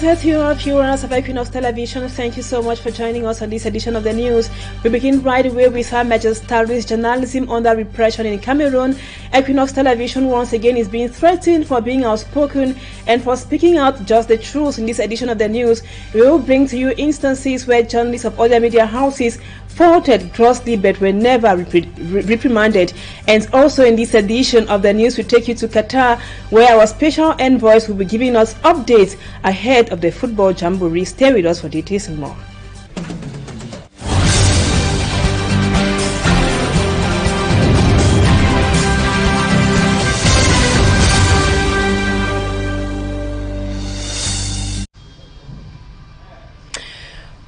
Blessed you are viewers of Equinoxe Television. Thank you so much for joining us on this edition of the news. We begin right away with Her Majesty's journalism under repression in Cameroon. Equinoxe Television once again is being threatened for being outspoken and for speaking out just the truth. In this edition of the news, we will bring to you instances where journalists of other media houses faulted grossly but were never reprimanded. And also in this edition of the news, we take you to Qatar, where our special envoys will be giving us updates ahead of the football jamboree. Stay with us for details and more.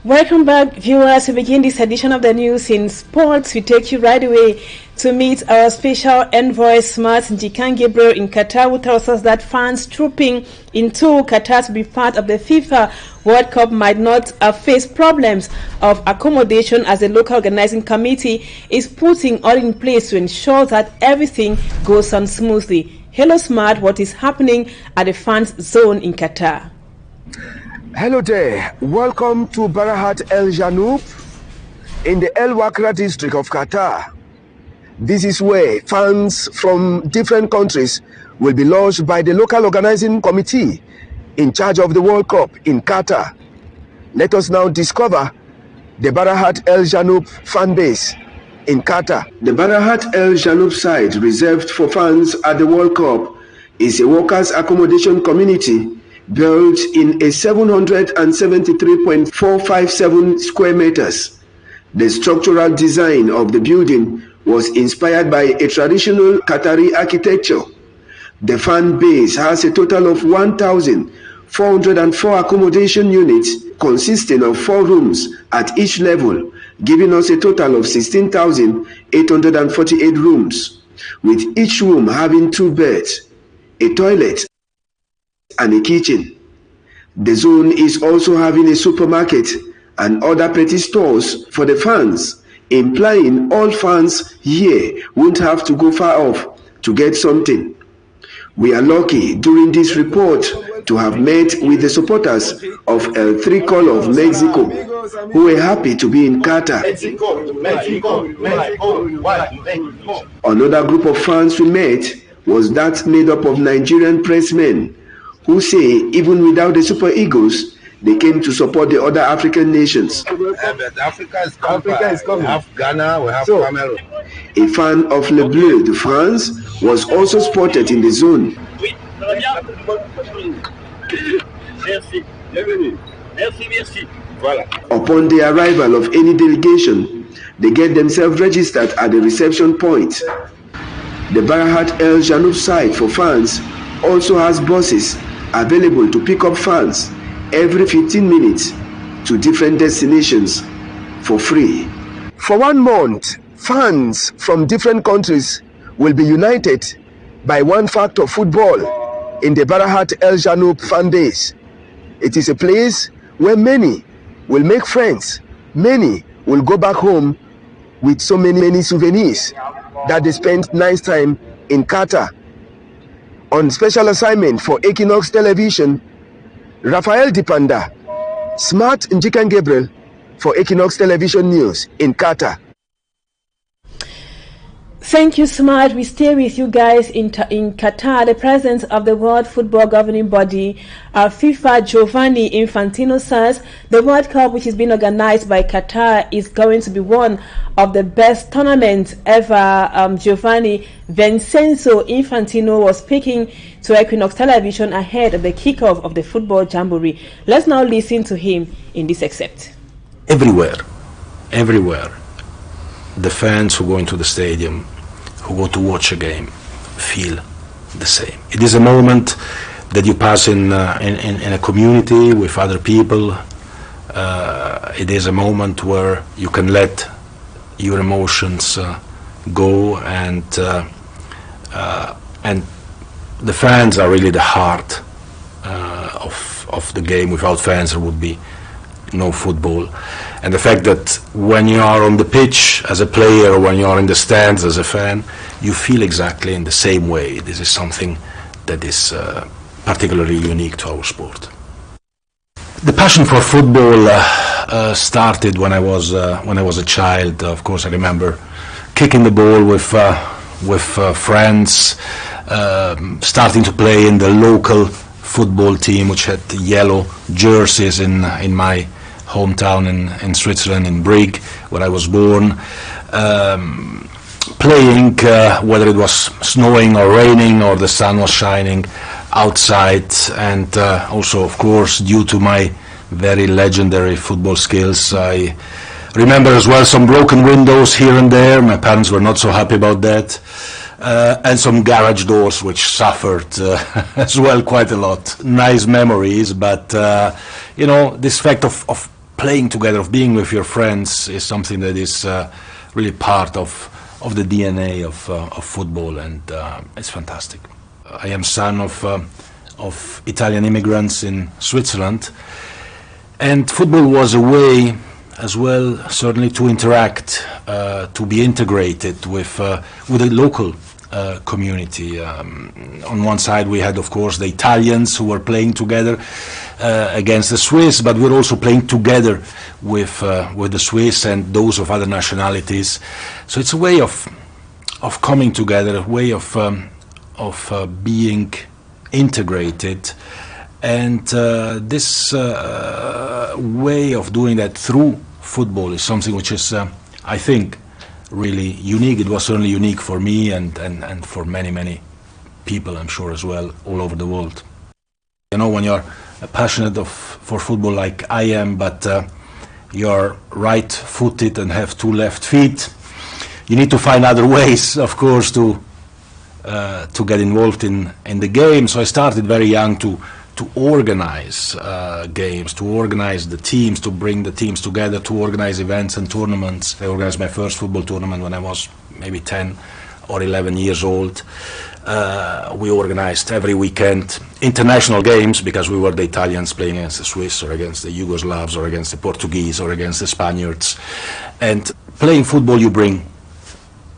Welcome back, viewers. We begin this edition of the news in sports. We take you right away to meet our special envoy, Smart Njikan Gabriel, in Qatar, who tells us that fans trooping into Qatar to be part of the FIFA World Cup might not face problems of accommodation, as the local organizing committee is putting all in place to ensure that everything goes on smoothly. Hello, Smart. What is happening at the fans zone in Qatar? Hello there, welcome to Barahat El Janoub in the El Wakra district of Qatar. This is where fans from different countries will be lodged by the local organizing committee in charge of the World Cup in Qatar. Let us now discover the Barahat El Janoub fan base in Qatar. The Barahat El Janoub site reserved for fans at the World Cup is a workers' accommodation community built in a 773.457 square meters. The structural design of the building was inspired by a traditional Qatari architecture. The fan base has a total of 1,404 accommodation units consisting of 4 rooms at each level, giving us a total of 16,848 rooms, with each room having 2 beds, a toilet, and a kitchen. The zone is also having a supermarket and other petty stores for the fans, implying all fans here won't have to go far off to get something. We are lucky during this report to have met with the supporters of El Tricolor of Mexico, who were happy to be in Qatar. Another group of fans we met was that made up of Nigerian pressmen, who say even without the Super Eagles, they came to support the other African nations. But Africa is coming. We have Ghana, we have Cameroon. A fan of Le Bleu de France was also spotted in the zone. Upon the arrival of any delegation, they get themselves registered at the reception point. The Barahat El Janoub site for fans also has buses available to pick up fans every 15 minutes to different destinations for free. For 1 month, fans from different countries will be united by one factor: football, in the Barahat El Janoub fan base. It is a place where many will make friends. Many will go back home with so many souvenirs that they spent nice time in Qatar. On special assignment for Equinoxe Television, Rafael Dipanda, Smart Njikan Gabriel for Equinoxe Television News in Qatar. Thank you, Smart. We stay with you guys in Qatar. The president of the World Football Governing Body, FIFA, Giovanni Infantino, says the World Cup, which is being organized by Qatar, is going to be one of the best tournaments ever. Giovanni Vincenzo Infantino was speaking to Equinoxe Television ahead of the kickoff of the football jamboree. Let's now listen to him in this excerpt. Everywhere, the fans who go into the stadium, who go to watch a game, feel the same. It is a moment that you pass in a community with other people. It is a moment where you can let your emotions go, and the fans are really the heart of the game. Without fans, there would be no football. And the fact that when you are on the pitch as a player, or when you are in the stands as a fan, you feel exactly in the same way. This is something that is particularly unique to our sport. The passion for football started when I was a child. Of course, I remember kicking the ball with friends, starting to play in the local football team, which had yellow jerseys in my hometown in Switzerland, in Brig, where I was born. Playing, whether it was snowing or raining or the sun was shining outside, and also, of course, due to my very legendary football skills, I remember as well some broken windows here and there. My parents were not so happy about that. And some garage doors which suffered as well quite a lot. Nice memories, but you know, this fact of playing together, of being with your friends, is something that is really part of the DNA of football, and it's fantastic. I am son of Italian immigrants in Switzerland, and football was a way as well, certainly, to interact, to be integrated with the local community. On one side we had, of course, the Italians who were playing together against the Swiss, but we were also playing together with the Swiss and those of other nationalities. So it's a way of coming together, a way of being integrated, and this way of doing that through football is something which is, I think, really unique. It was certainly unique for me and for many people, I'm sure, as well, all over the world. You know, when you're passionate for football like I am, but you're right-footed and have two left feet, you need to find other ways, of course, to get involved in the game. So I started very young to organize games, to organize the teams, to bring the teams together, to organize events and tournaments. I organized my first football tournament when I was maybe 10 or 11 years old. We organized every weekend international games, because we were the Italians playing against the Swiss or against the Yugoslavs or against the Portuguese or against the Spaniards. And playing football, you bring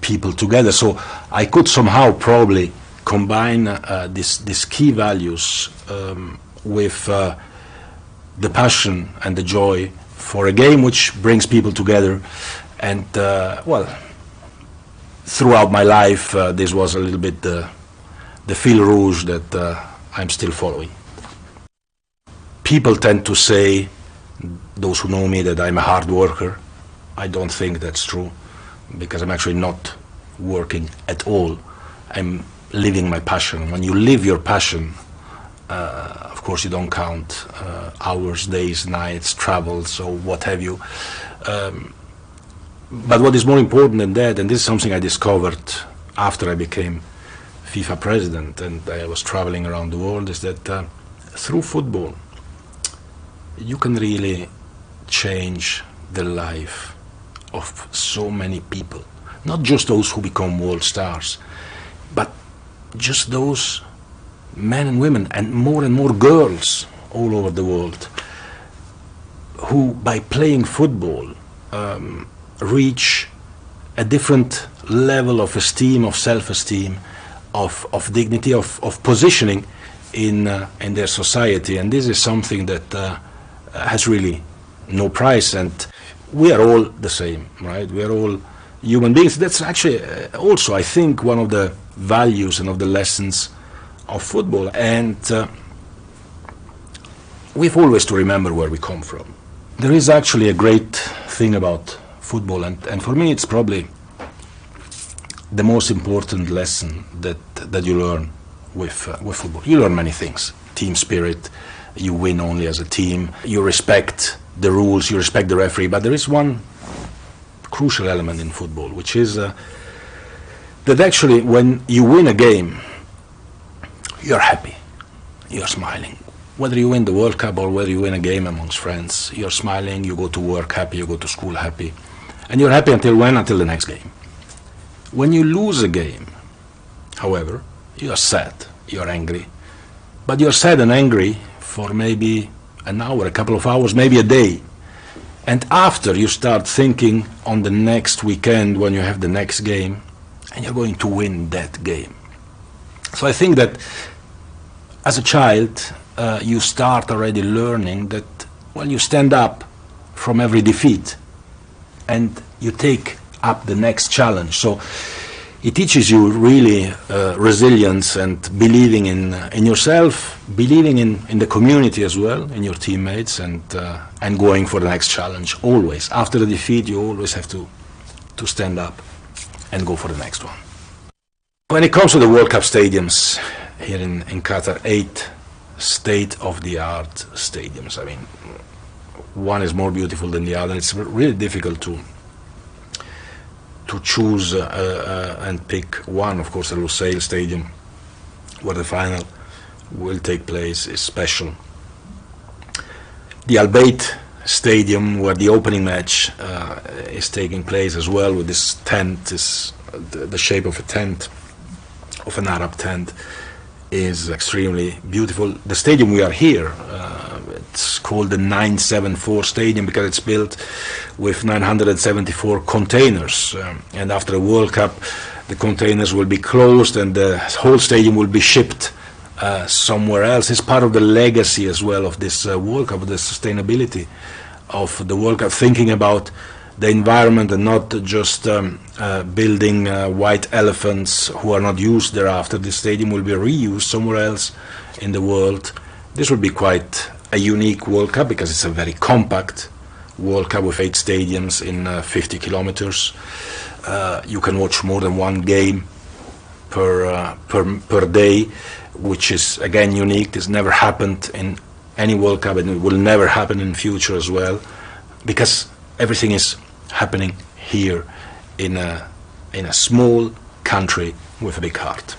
people together. So I could somehow probably combine these key values with the passion and the joy for a game which brings people together. And well, throughout my life, this was a little bit the fil rouge that I'm still following. People tend to say, those who know me, that I'm a hard worker. I don't think that's true, because I'm actually not working at all. I'm living my passion. When you live your passion, of course you don't count hours, days, nights, travels, or what have you. But what is more important than that, and this is something I discovered after I became FIFA president and I was traveling around the world, is that through football you can really change the life of so many people. Not just those who become world stars, but just those men and women, and more girls all over the world, who by playing football reach a different level of esteem, of self-esteem, of dignity, of positioning in their society. And this is something that has really no price, and we are all the same, right? We are all human beings. That's actually also, I think, one of the values and of the lessons of football. And we've always to remember where we come from. There is actually a great thing about football, and for me it's probably the most important lesson that you learn with football. You learn many things: team spirit, you win only as a team, you respect the rules, you respect the referee. But there is one crucial element in football, which is that actually when you win a game, you're happy, you're smiling. Whether you win the World Cup or whether you win a game amongst friends, you're smiling, you go to work happy, you go to school happy. And you're happy until when? Until the next game. When you lose a game, however, you're sad, you're angry. But you're sad and angry for maybe an hour, a couple of hours, maybe a day. And after, you start thinking on the next weekend when you have the next game, and you're going to win that game. So I think that as a child, you start already learning that well, you stand up from every defeat and you take up the next challenge. So it teaches you really resilience and believing in yourself, believing in the community as well, in your teammates, and going for the next challenge. Always, after the defeat, you always have to stand up and go for the next one. When it comes to the World Cup stadiums here in Qatar, 8 state-of-the-art stadiums. I mean, one is more beautiful than the other. It's really difficult to choose and pick one. Of course, the Lusail Stadium, where the final will take place, is special. The Al Bayt Stadium, where the opening match is taking place as well, with this tent, the shape of a tent, of an Arab tent, is extremely beautiful. The stadium we are here, it's called the 974 Stadium because it's built with 974 containers, and after the World Cup the containers will be closed and the whole stadium will be shipped somewhere else. It's part of the legacy as well of this World Cup, the sustainability of the World Cup, thinking about the environment and not just building white elephants who are not used thereafter. The stadium will be reused somewhere else in the world. This will be quite a unique World Cup because it's a very compact World Cup with 8 stadiums in 50 kilometers. You can watch more than one game per day, which is again unique. This never happened in any World Cup, and it will never happen in future as well, because everything is happening here in a small country with a big heart.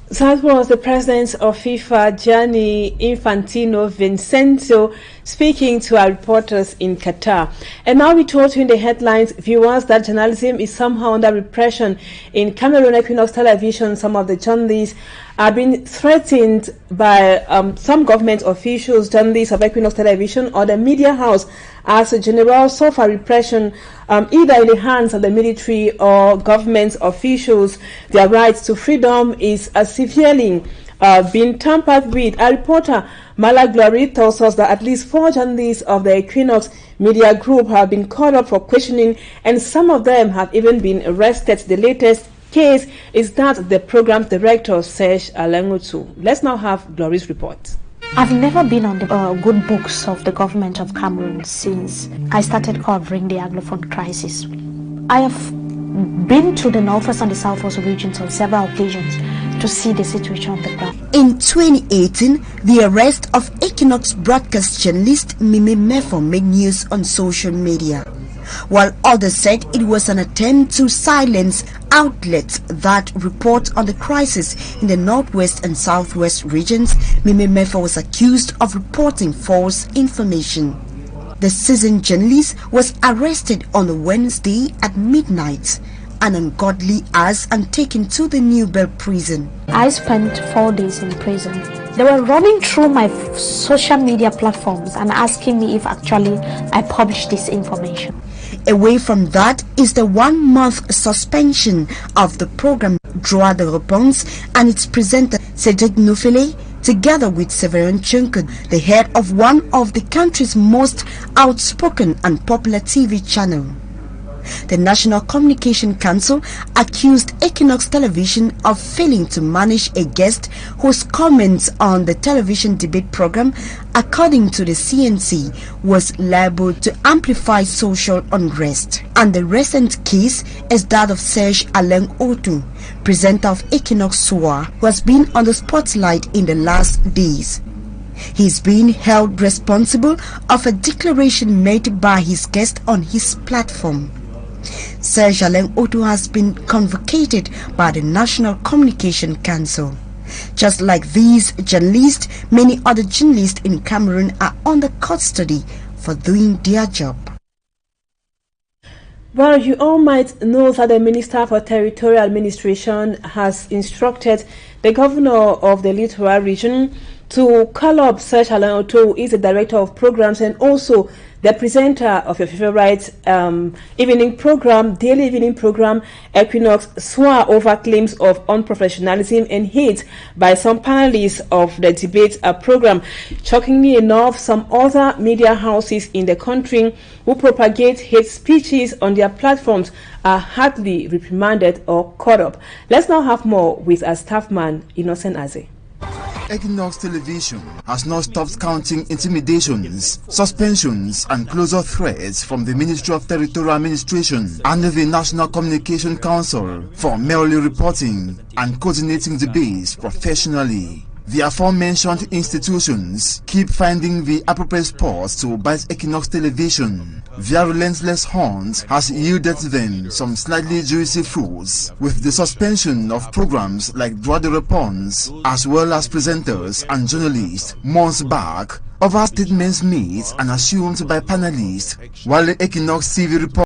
That was the president of FIFA, Gianni Infantino Vincenzo, speaking to our reporters in Qatar. And now we told you in the headlines, viewers, that journalism is somehow under repression. In Cameroon, Equinoxe television, some of the journalists are being threatened by some government officials. Journalists of Equinoxe television or the media house as a general suffer repression either in the hands of the military or government officials. Their rights to freedom is severely being tampered with. Our reporter Mala Glory tells us that at least 4 journalists of the Equinoxe media group have been called up for questioning, and some of them have even been arrested. The latest case is that the program director, Serge Alengotu. Let's now have Glory's report. I've never been on the good books of the government of Cameroon since I started covering the Anglophone crisis. I have been to the northwest and the southwest regions on several occasions to see the situation on the ground. In 2018, the arrest of Equinoxe broadcast journalist Mimi Mefo made news on social media, while others said it was an attempt to silence outlets that report on the crisis in the northwest and southwest regions. Mimi Mefo was accused of reporting false information. The seasoned journalist was arrested on a Wednesday at midnight, an ungodly hours, and taken to the New Bell prison. I spent 4 days in prison. They were running through my social media platforms and asking me if actually I published this information. Away from that is the 1-month suspension of the program Droit de Réponse and its presenter Cédric Noufélé, together with Severin Chunkud, the head of one of the country's most outspoken and popular TV channel. The National Communication Council accused Equinoxe Television of failing to manage a guest whose comments on the television debate program, according to the CNC, was liable to amplify social unrest. And the recent case is that of Serge Alain Otu, presenter of Equinoxe Soir, who has been on the spotlight in the last days. He is being held responsible of a declaration made by his guest on his platform. Serge Alain Otu has been convocated by the National Communication Council. Just like these journalists, many other journalists in Cameroon are under custody for doing their job. Well, you all might know that the Minister for Territorial Administration has instructed the governor of the Littoral region To call up Serge Alain Otto, is the director of programs and also the presenter of your favorite evening program, daily evening program, Equinoxe, swore over claims of unprofessionalism and hate by some panelists of the debate program. Shockingly enough, some other media houses in the country who propagate hate speeches on their platforms are hardly reprimanded or caught up. Let's now have more with our staff man, Innocent Aze. Equinoxe Television has not stopped counting intimidations, suspensions and closure threats from the Ministry of Territorial Administration and the National Communication Council for merely reporting and coordinating debates professionally. The aforementioned institutions keep finding the appropriate spots to bite Equinoxe Television. Their relentless hunt has yielded them some slightly juicy fruits, with the suspension of programs like Droit de Réponse, as well as presenters and journalists months back, over statements made and assumed by panelists, while the Equinoxe TV report